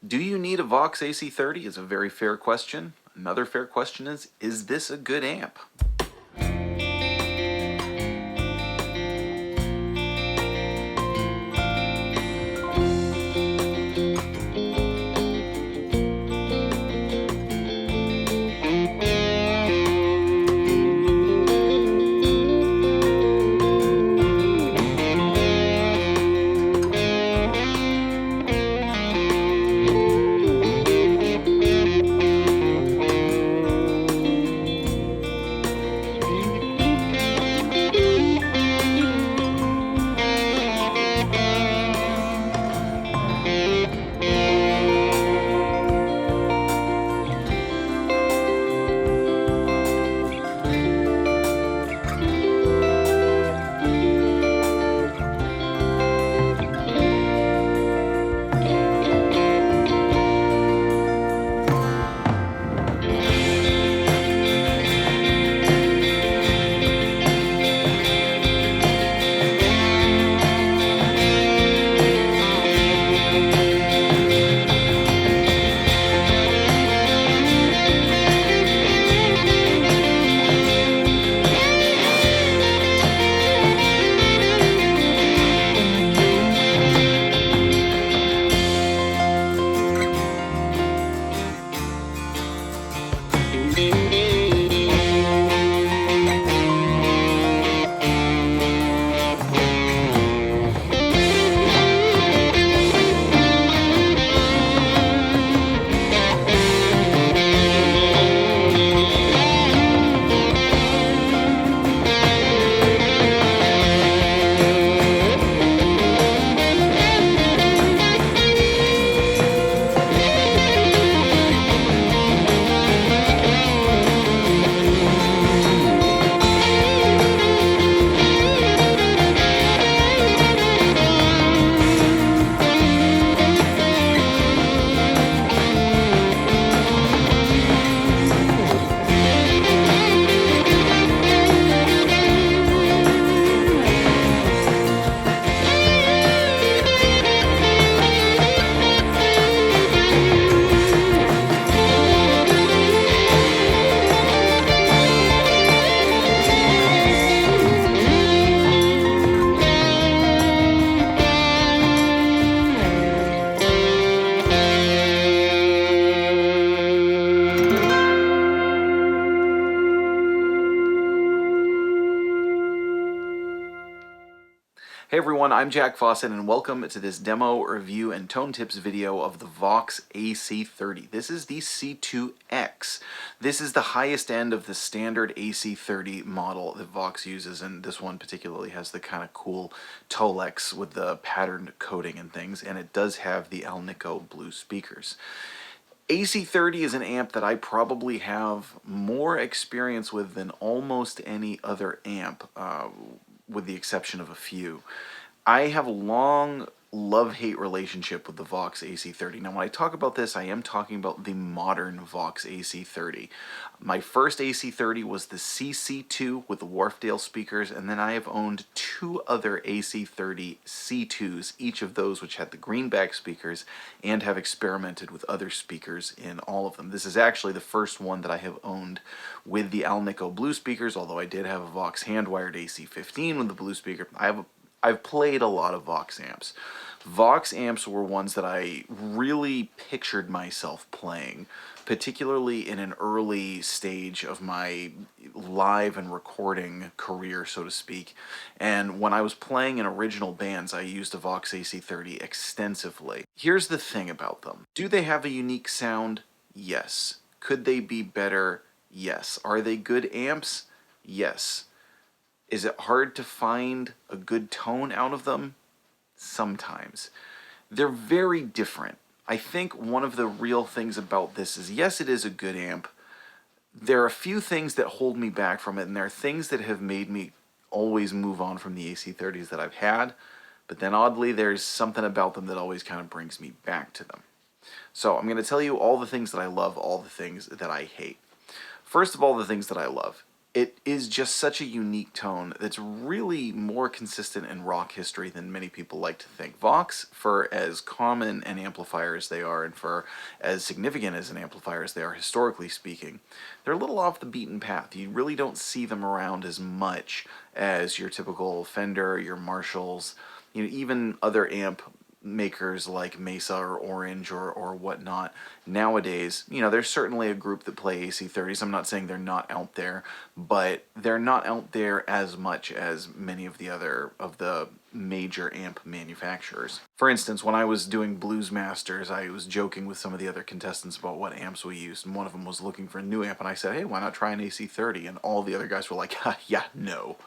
Do you need a Vox AC30 is a very fair question. Another fair question is this a good amp? Hey everyone, I'm Jack Fossett and welcome to this demo, review, and tone tips video of the Vox AC30. This is the C2X. This is the highest end of the standard AC30 model that Vox uses, and this one particularly has the kind of cool Tolex with the patterned coating and things, and it does have the Alnico Blue speakers. AC30 is an amp that I probably have more experience with than almost any other amp, with the exception of a few. I have a long love-hate relationship with the Vox AC30. Now, when I talk about this, I am talking about the modern Vox AC30. My first AC30 was the CC2 with the Wharfdale speakers, and then I have owned two other AC30 C2s, each of those which had the greenback speakers, and have experimented with other speakers in all of them. This is actually the first one that I have owned with the Alnico Blue speakers, although I did have a Vox hand-wired AC15 with the Blue speaker. I've played a lot of Vox amps. Vox amps were ones that I really pictured myself playing, particularly in an early stage of my live and recording career, so to speak. And when I was playing in original bands, I used a Vox AC30 extensively. Here's the thing about them. Do they have a unique sound? Yes. Could they be better? Yes. Are they good amps? Yes. Is it hard to find a good tone out of them? Sometimes. They're very different. I think one of the real things about this is, yes, it is a good amp. There are a few things that hold me back from it, and there are things that have made me always move on from the AC30s that I've had, but then oddly there's something about them that always kind of brings me back to them. So I'm going to tell you all the things that I love, all the things that I hate. First of all, the things that I love. It is just such a unique tone that's really more consistent in rock history than many people like to think. Vox, for as common an amplifier as they are, and for as significant as an amplifier as they are historically speaking, they're a little off the beaten path. You really don't see them around as much as your typical Fender, your Marshalls, even other amp makers like Mesa or Orange or whatnot. Nowadays, there's certainly a group that play AC30s. I'm not saying they're not out there, but they're not out there as much as many of the major amp manufacturers. For instance, when I was doing Blues Masters, I was joking with some of the other contestants about what amps we used, and one of them was looking for a new amp, and I said, hey, why not try an AC30? And all the other guys were like, yeah, no.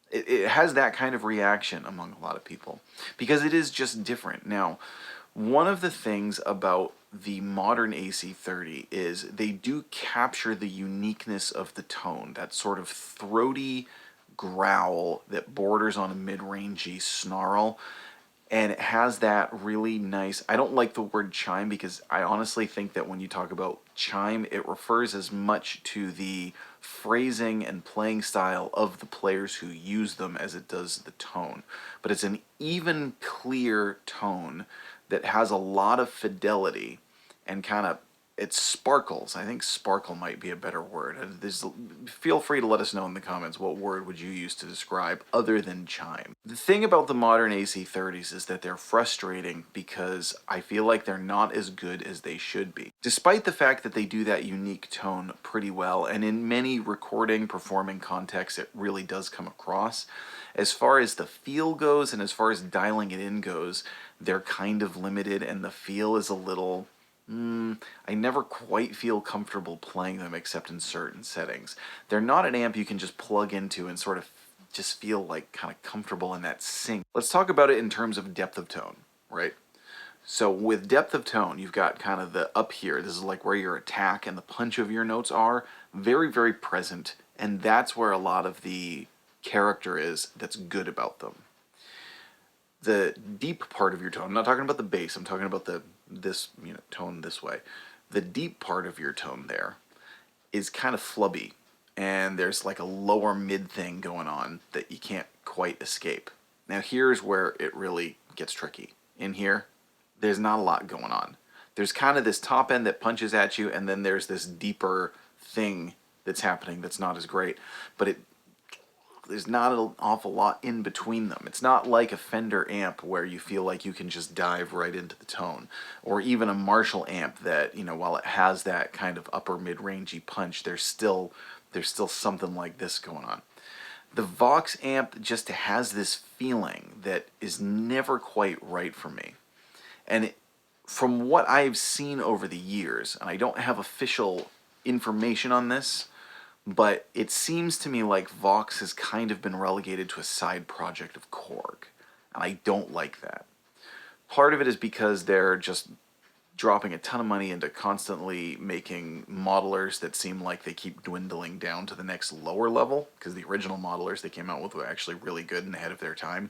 It has that kind of reaction among a lot of people because it is just different. Now, one of the things about the modern AC30 is they do capture the uniqueness of the tone, that sort of throaty growl that borders on a mid-rangey snarl. And it has that really nice, I don't like the word chime because I honestly think that when you talk about chime, it refers as much to the phrasing and playing style of the players who use them as it does the tone. But it's an even, clear tone that has a lot of fidelity and it sparkles. I think sparkle might be a better word. Feel free to let us know in the comments what word would you use to describe other than chime. The thing about the modern AC30s is that they're frustrating because I feel like they're not as good as they should be. Despite the fact that they do that unique tone pretty well, and in many recording, performing contexts it really does come across, as far as the feel goes and as far as dialing it in goes, they're kind of limited and the feel is a little... I never quite feel comfortable playing them except in certain settings. They're not an amp you can just plug into and sort of just feel like kind of comfortable in that sync. Let's talk about it in terms of depth of tone, right? So with depth of tone, you've got kind of the up here. This is like where your attack and the punch of your notes are. Very, very present. And that's where a lot of the character is that's good about them. The deep part of your tone, I'm not talking about the bass, I'm talking about this tone this way. The deep part of your tone there is kind of flubby, and there's like a lower mid thing going on that you can't quite escape. Now here's where it really gets tricky. In here, there's not a lot going on. There's kind of this top end that punches at you, and then there's this deeper thing that's happening that's not as great, but there's not an awful lot in between them. It's not like a Fender amp where you feel like you can just dive right into the tone, or even a Marshall amp that, while it has that kind of upper mid-rangey punch, there's still something like this going on. The Vox amp just has this feeling that is never quite right for me. And from what I've seen over the years, and I don't have official information on this, but it seems to me like Vox has kind of been relegated to a side project of Korg, and I don't like that. Part of it is because they're just dropping a ton of money into constantly making modelers that seem like they keep dwindling down to the next lower level, because the original modelers they came out with were actually really good and ahead of their time,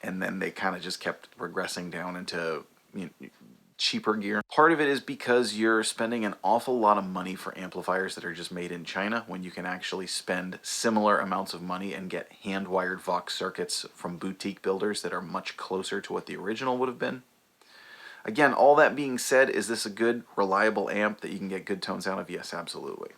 and then they kind of just kept regressing down into cheaper gear. Part of it is because you're spending an awful lot of money for amplifiers that are just made in China when you can actually spend similar amounts of money and get hand-wired Vox circuits from boutique builders that are much closer to what the original would have been. Again, all that being said, is this a good, reliable amp that you can get good tones out of? Yes, absolutely.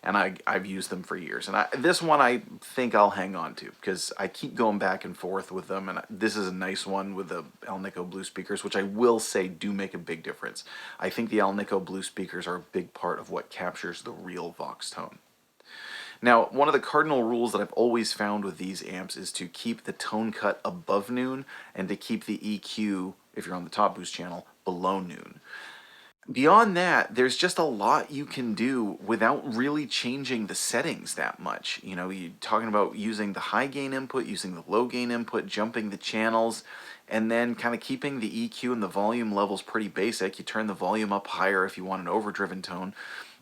And I've used them for years. And this one I think I'll hang on to because I keep going back and forth with them. And this is a nice one with the Alnico Blue speakers, which I will say do make a big difference. I think the Alnico Blue speakers are a big part of what captures the real Vox tone. Now, one of the cardinal rules that I've always found with these amps is to keep the tone cut above noon and to keep the EQ, if you're on the top boost channel, below noon. Beyond that, there's just a lot you can do without really changing the settings that much. You're talking about using the high gain input, using the low gain input, jumping the channels, and then kind of keeping the EQ and the volume levels pretty basic. You turn the volume up higher if you want an overdriven tone.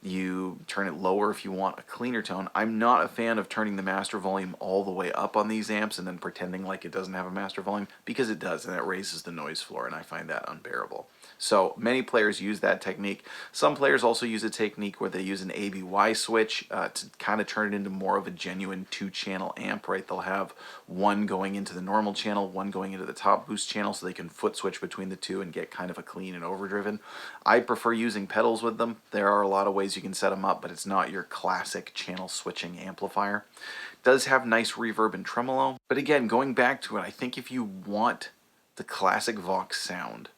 You turn it lower if you want a cleaner tone. I'm not a fan of turning the master volume all the way up on these amps and then pretending like it doesn't have a master volume, because it does, and it raises the noise floor, and I find that unbearable. So many players use that technique. Some players also use a technique where they use an ABY switch to kind of turn it into more of a genuine 2-channel amp, right? They'll have one going into the normal channel, one going into the top boost channel, so they can foot switch between the two and get kind of a clean and overdriven. I prefer using pedals with them. There are a lot of ways you can set them up, but it's not your classic channel switching amplifier. It does have nice reverb and tremolo, but again, going back to it, I think if you want the classic Vox sound,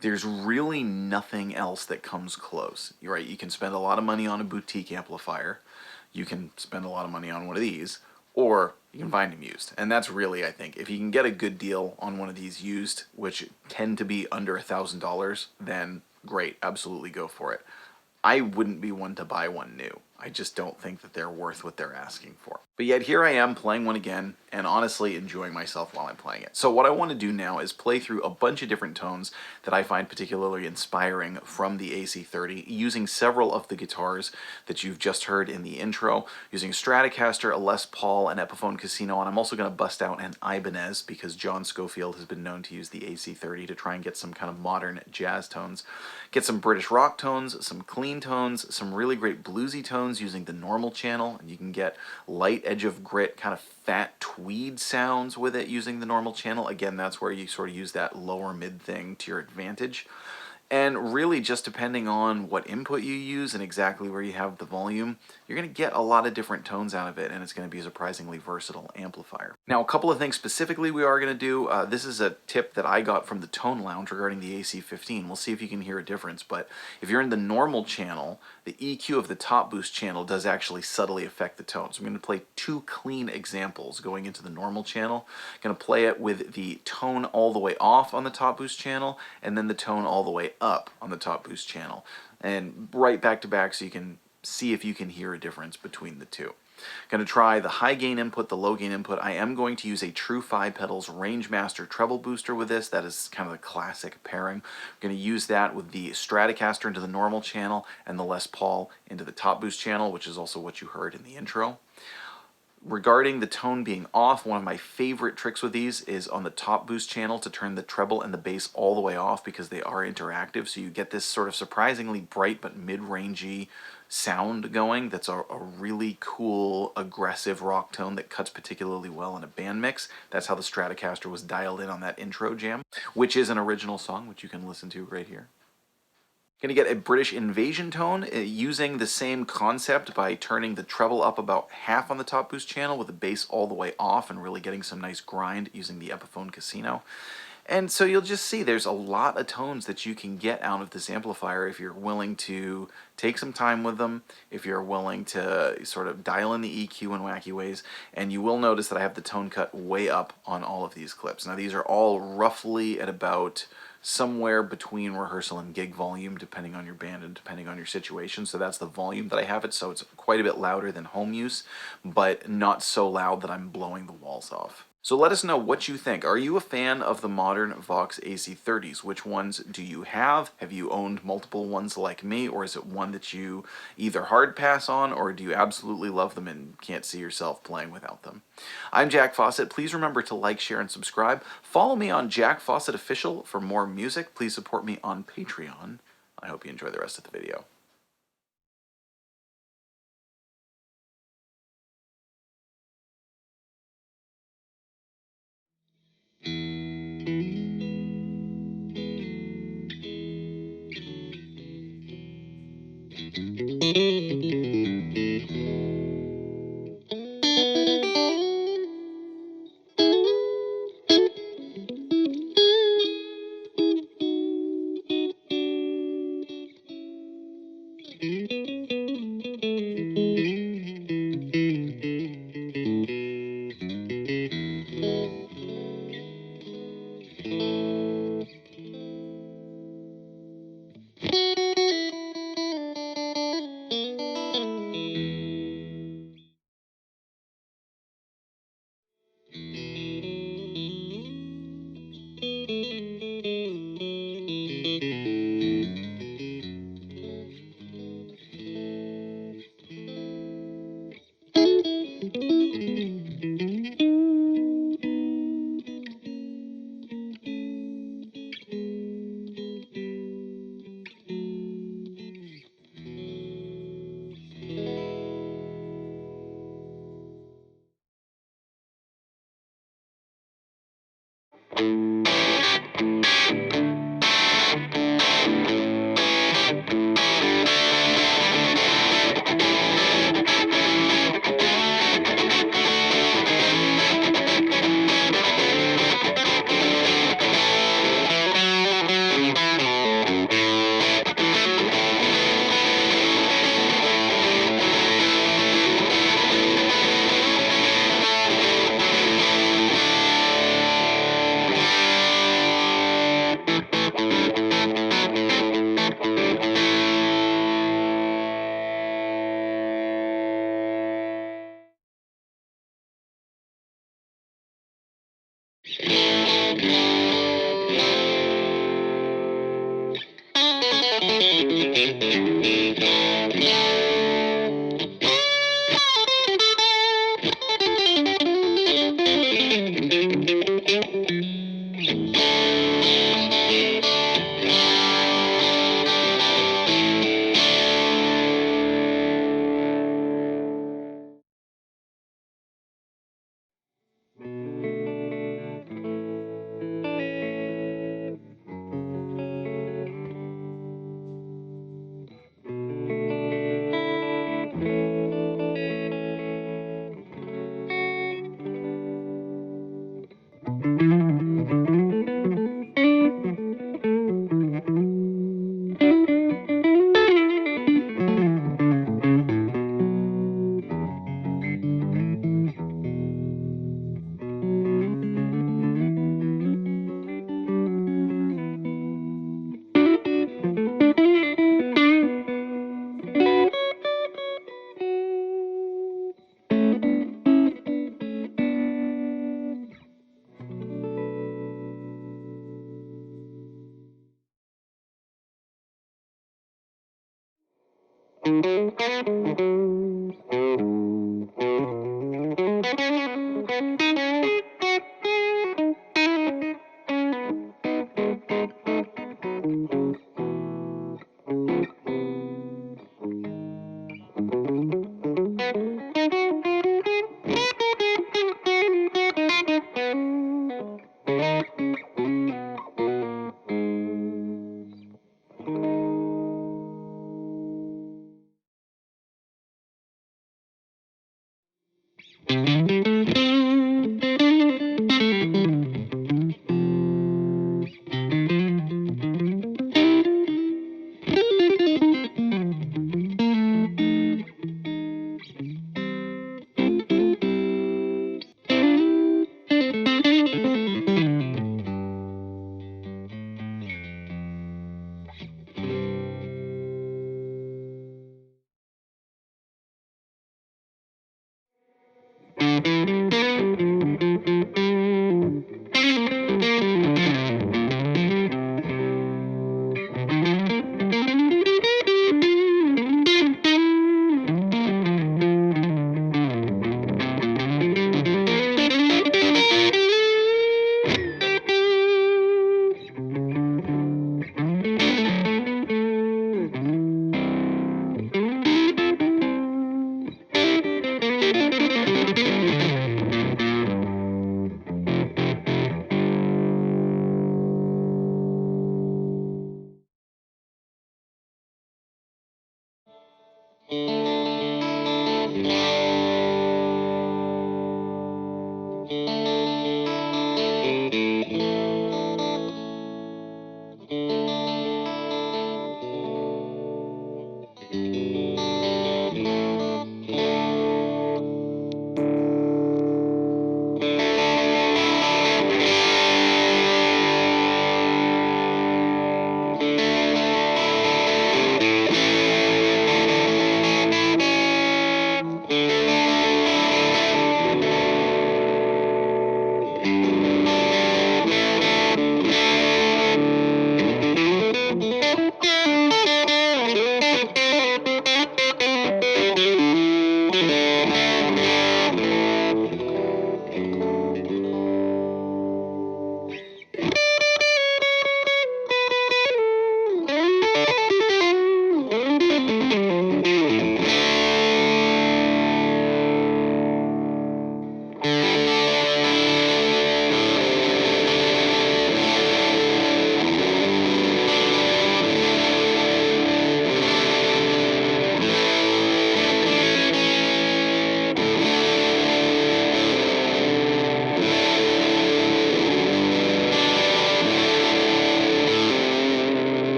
there's really nothing else that comes close. You're right, you can spend a lot of money on a boutique amplifier, you can spend a lot of money on one of these, or you can find them used. And that's really, I think, if you can get a good deal on one of these used, which tend to be under $1,000, then great, absolutely go for it. I wouldn't be one to buy one new. I just don't think that they're worth what they're asking for. But yet here I am playing one again and honestly enjoying myself while I'm playing it. So what I want to do now is play through a bunch of different tones that I find particularly inspiring from the AC30, using several of the guitars that you've just heard in the intro, using Stratocaster, a Les Paul, an Epiphone Casino, and I'm also going to bust out an Ibanez because John Scofield has been known to use the AC30 to try and get some kind of modern jazz tones. Get some British rock tones, some clean tones, some really great bluesy tones using the normal channel, and you can get light edge of grit, kind of fat tweed sounds with it using the normal channel. Again, that's where you sort of use that lower mid thing to your advantage. And really, just depending on what input you use and exactly where you have the volume, you're going to get a lot of different tones out of it, and it's going to be a surprisingly versatile amplifier. Now, a couple of things specifically we are going to do. This is a tip that I got from the Tone Lounge regarding the AC15. We'll see if you can hear a difference, but if you're in the normal channel, the EQ of the top boost channel does actually subtly affect the tone. So I'm going to play two clean examples going into the normal channel. I'm going to play it with the tone all the way off on the top boost channel, and then the tone all the way up on the top boost channel, and right back to back so you can see if you can hear a difference between the two. Going to try the high gain input, the low gain input. I am going to use a True 5 Pedals Rangemaster treble booster with this. That is kind of the classic pairing. I'm going to use that with the Stratocaster into the normal channel and the Les Paul into the top boost channel, which is also what you heard in the intro. Regarding the tone being off, one of my favorite tricks with these is on the top boost channel to turn the treble and the bass all the way off because they are interactive, so you get this sort of surprisingly bright but mid-rangey sound going that's a really cool, aggressive rock tone that cuts particularly well in a band mix. That's how the Stratocaster was dialed in on that intro jam, which is an original song, which you can listen to right here. Going to get a British invasion tone using the same concept by turning the treble up about half on the top boost channel with the bass all the way off and really getting some nice grind using the Epiphone Casino. And so you'll just see there's a lot of tones that you can get out of this amplifier if you're willing to take some time with them, if you're willing to sort of dial in the EQ in wacky ways, and you will notice that I have the tone cut way up on all of these clips. Now these are all roughly at about somewhere between rehearsal and gig volume, depending on your band and depending on your situation. So that's the volume that I have it, so it's quite a bit louder than home use, but not so loud that I'm blowing the walls off. So let us know what you think. Are you a fan of the modern Vox AC30s? Which ones do you have? Have you owned multiple ones like me, or is it one that you either hard pass on, or do you absolutely love them and can't see yourself playing without them? I'm Jack Fossett. Please remember to like, share, and subscribe. Follow me on Jack Fossett Official for more music. Please support me on Patreon. I hope you enjoy the rest of the video.